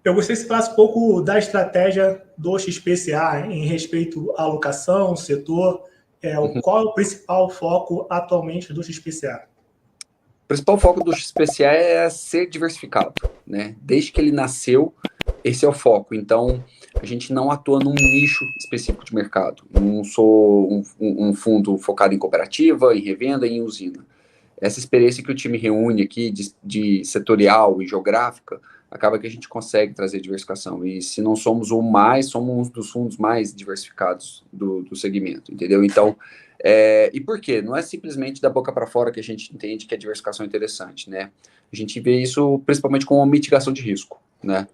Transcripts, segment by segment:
Eu gostaria que você falasse um pouco da estratégia do XPCA em respeito à alocação, setor, qual é o principal foco atualmente do XPCA? O principal foco do XPCA é ser diversificado, né? Desde que ele nasceu, esse é o foco. Então, a gente não atua num nicho específico de mercado. Não sou um fundo focado em cooperativa, em revenda, em usina. Essa experiência que o time reúne aqui de setorial e geográfica, acaba que a gente consegue trazer diversificação. E se não somos o mais, somos um dos fundos mais diversificados do segmento, entendeu? Então, e por quê? Não é simplesmente da boca para fora que a gente entende que a diversificação é interessante, né? A gente vê isso principalmente com a mitigação de risco, né?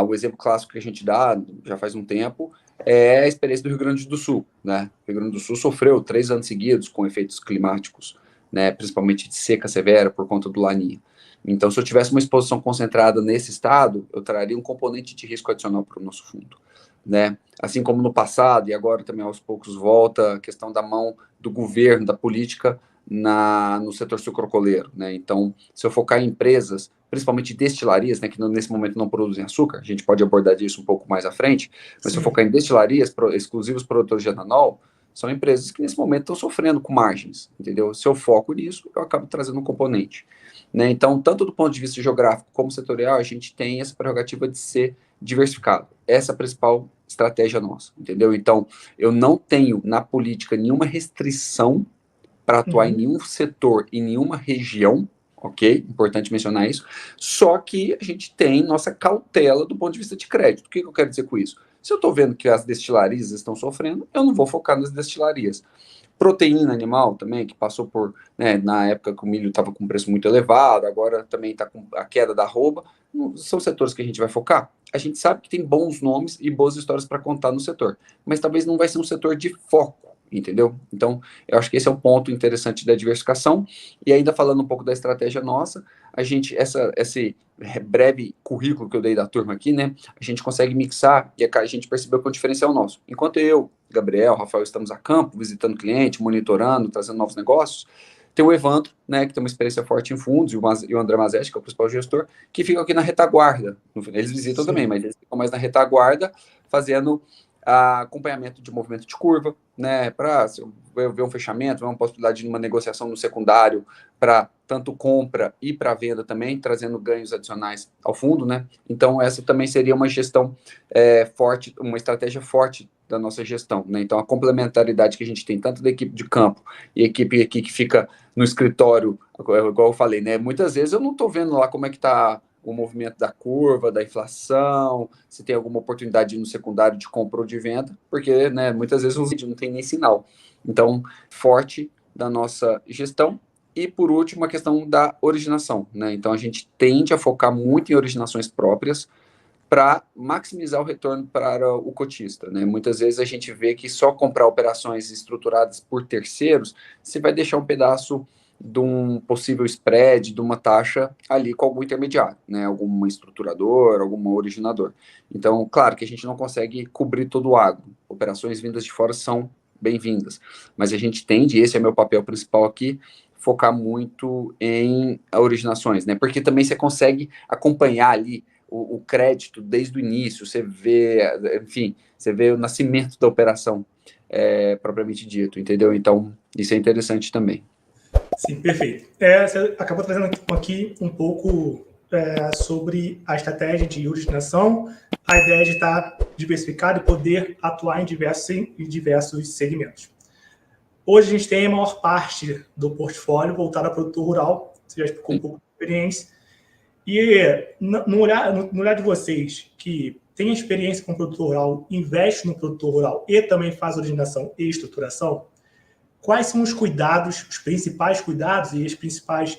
O exemplo clássico que a gente dá, já faz um tempo, é a experiência do Rio Grande do Sul, né? O Rio Grande do Sul sofreu 3 anos seguidos com efeitos climáticos, né, principalmente de seca severa por conta do Laninha. Então, se eu tivesse uma exposição concentrada nesse estado, eu traria um componente de risco adicional para o nosso fundo, né? Assim como no passado, e agora também aos poucos volta a questão da mão do governo, da política no setor sucrocoleiro, né? Então, se eu focar em empresas, principalmente destilarias, né, que nesse momento não produzem açúcar, a gente pode abordar disso um pouco mais à frente, mas se eu focar em destilarias, exclusivos produtores de etanol, são empresas que nesse momento estão sofrendo com margens, entendeu? Se eu foco nisso, eu acabo trazendo um componente, né? Então, tanto do ponto de vista geográfico como setorial, a gente tem essa prerrogativa de ser diversificado. Essa é a principal estratégia nossa, entendeu? Então, eu não tenho na política nenhuma restrição para atuar em nenhum setor, em nenhuma região, ok? Importante mencionar isso. Só que a gente tem nossa cautela do ponto de vista de crédito. O que eu quero dizer com isso? Se eu estou vendo que as destilarias estão sofrendo, eu não vou focar nas destilarias. Proteína animal também, que passou por, né, na época que o milho estava com preço muito elevado, agora também está com a queda da arroba, são setores que a gente vai focar. A gente sabe que tem bons nomes e boas histórias para contar no setor, mas talvez não vai ser um setor de foco, entendeu? Então, eu acho que esse é um ponto interessante da diversificação. E ainda falando um pouco da estratégia nossa, a gente, esse breve currículo que eu dei da turma aqui, né, a gente consegue mixar e a gente percebeu que é um diferencial nosso. Enquanto eu, Gabriel, Rafael, estamos a campo, visitando cliente, monitorando, trazendo novos negócios, tem o Evandro, né, que tem uma experiência forte em fundos, e o André Mazzetti, que é o principal gestor, que ficam aqui na retaguarda. Eles visitam também, mas eles ficam mais na retaguarda, fazendo acompanhamento de movimento de curva, né, para ver um fechamento, ver uma possibilidade de uma negociação no secundário para tanto compra e para venda também, trazendo ganhos adicionais ao fundo, né? Então essa também seria uma gestão forte, uma estratégia forte da nossa gestão, né? Então a complementaridade que a gente tem tanto da equipe de campo e a equipe aqui que fica no escritório, igual eu falei, né? Muitas vezes eu não estou vendo lá como é que está o movimento da curva, da inflação, se tem alguma oportunidade no secundário de compra ou de venda, porque, né, muitas vezes o vídeo não tem nem sinal. Então, forte da nossa gestão. E, por último, a questão da originação, né? Então, a gente tende a focar muito em originações próprias para maximizar o retorno para o cotista, né? Muitas vezes a gente vê que só comprar operações estruturadas por terceiros, você vai deixar um pedaço de um possível spread, de uma taxa ali com algum intermediário, né? Alguma estruturadora, algum originador. Então, claro que a gente não consegue cobrir todo o agro. Operações vindas de fora são bem-vindas, mas a gente tende, esse é meu papel principal aqui, focar muito em originações, né? Porque também você consegue acompanhar ali o crédito desde o início, você vê, enfim, você vê o nascimento da operação propriamente dito, entendeu? Então, isso é interessante também. Sim, perfeito. Você acabou trazendo aqui um pouco sobre a estratégia de originação, a ideia de estar diversificado e poder atuar em diversos segmentos. Hoje a gente tem a maior parte do portfólio voltada para o produtor rural, você já explicou um pouco de experiência. E no olhar de vocês, que tem experiência com o produtor rural, investe no produtor rural e também faz originação e estruturação, quais são os cuidados, os principais cuidados e as principais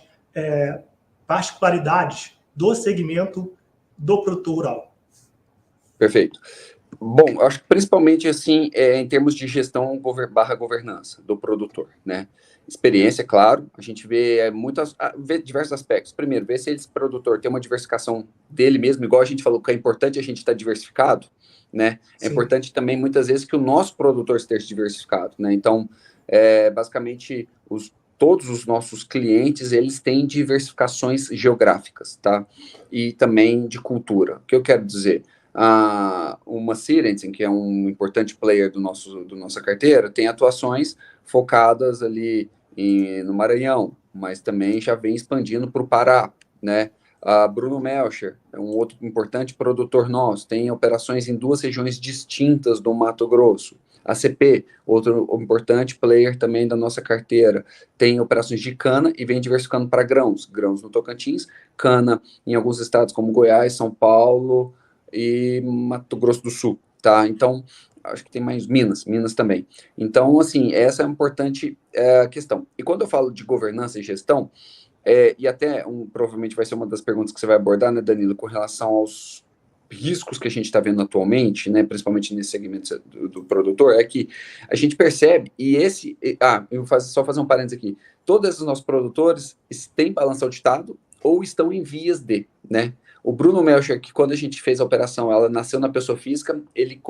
particularidades do segmento do produtor rural? Perfeito. Bom, acho que principalmente assim, em termos de gestão barra governança do produtor, né? Experiência, claro, a gente vê vê diversos aspectos. Primeiro, ver se esse produtor tem uma diversificação dele mesmo, igual a gente falou que é importante a gente estar diversificado, né? É importante também, muitas vezes, que o nosso produtor esteja diversificado, né? Então, basicamente, os todos os nossos clientes, eles têm diversificações geográficas, tá? E também de cultura. O que eu quero dizer? Uma Sirensen, que é um importante player do nossa carteira, tem atuações focadas ali no Maranhão, mas também já vem expandindo para o Pará, né? A Bruno Melcher é um outro importante produtor nosso, tem operações em 2 regiões distintas do Mato Grosso. A CP, outro importante player também da nossa carteira, tem operações de cana e vem diversificando para grãos. Grãos no Tocantins, cana em alguns estados como Goiás, São Paulo e Mato Grosso do Sul, tá? Então, acho que tem mais Minas também. Então, assim, essa é uma importante questão. E quando eu falo de governança e gestão, e até provavelmente vai ser uma das perguntas que você vai abordar, né, Danilo, com relação aos riscos que a gente está vendo atualmente, né, principalmente nesse segmento do produtor, é que a gente percebe, eu vou só fazer um parênteses aqui, todos os nossos produtores têm balanço auditado ou estão em vias de, né? O Bruno Melcher, que quando a gente fez a operação, ela nasceu na pessoa física, ele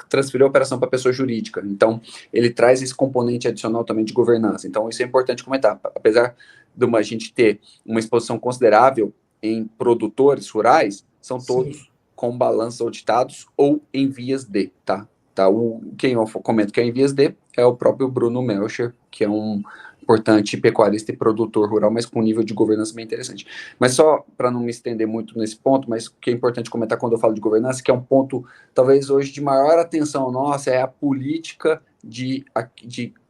transferiu a operação para a pessoa jurídica. Então, ele traz esse componente adicional também de governança. Então, isso é importante comentar. Apesar de a gente ter uma exposição considerável em produtores rurais, são todos Sim. com balanços auditados ou em vias de, tá? Quem eu comento que é em vias de é o próprio Bruno Melcher, que é um importante pecuarista e produtor rural, mas com um nível de governança bem interessante. Mas só para não me estender muito nesse ponto, mas o que é importante comentar quando eu falo de governança, que é um ponto talvez hoje de maior atenção nossa, é a política de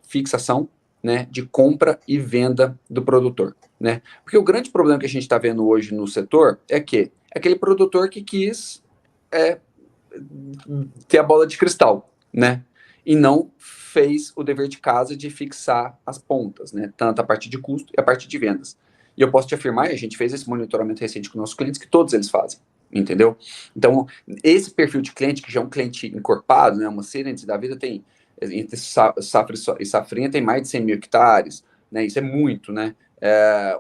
fixação, né, de compra e venda do produtor, né? Porque o grande problema que a gente está vendo hoje no setor é que aquele produtor que quis ter a bola de cristal, né? E não fez o dever de casa de fixar as pontas, né? Tanto a parte de custo e a parte de vendas. E eu posso te afirmar, e a gente fez esse monitoramento recente com nossos clientes, que todos eles fazem, entendeu? Então, esse perfil de cliente, que já é um cliente encorpado, né? Uma Sirense da vida tem, entre safra e safrinha, tem mais de 100 mil hectares, né? Isso é muito, né?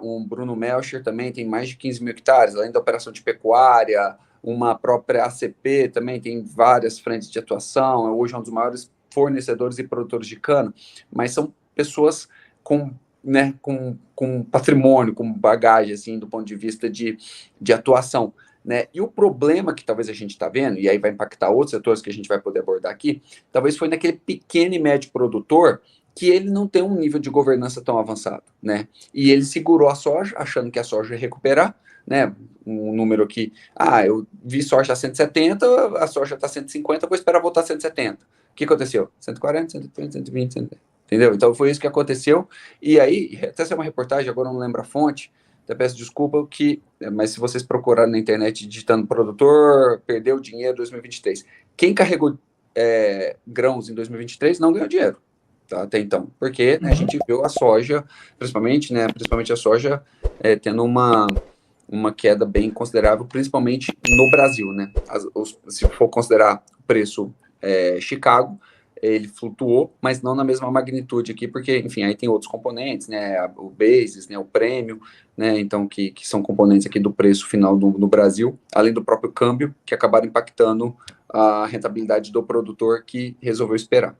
Um Bruno Melcher também tem mais de 15 mil hectares, além da operação de pecuária, uma própria ACP também tem várias frentes de atuação, hoje é um dos maiores fornecedores e produtores de cana, mas são pessoas com, né, com patrimônio, com bagagem, assim, do ponto de vista de atuação. Né? E o problema que talvez a gente está vendo, e aí vai impactar outros setores que a gente vai poder abordar aqui, talvez foi naquele pequeno e médio produtor que ele não tem um nível de governança tão avançado, né? E ele segurou a soja, achando que a soja ia recuperar, né? Um número aqui, eu vi soja a 170, a soja está 150, vou esperar voltar a 170. O que aconteceu? 140, 130, 120, 130. Entendeu? Então foi isso que aconteceu. E aí, até saiu uma reportagem, agora eu não lembro a fonte, até peço desculpa, mas se vocês procurarem na internet digitando produtor, perdeu dinheiro em 2023. Quem carregou grãos em 2023 não ganhou dinheiro. Tá, até então, porque né, a gente viu a soja, principalmente a soja tendo uma queda bem considerável, principalmente no Brasil, né? Se for considerar o preço Chicago, ele flutuou, mas não na mesma magnitude aqui, porque, enfim, aí tem outros componentes, né? O basis, né? O prêmio, né? Então, que são componentes aqui do preço final no Brasil, além do próprio câmbio, que acabaram impactando a rentabilidade do produtor que resolveu esperar.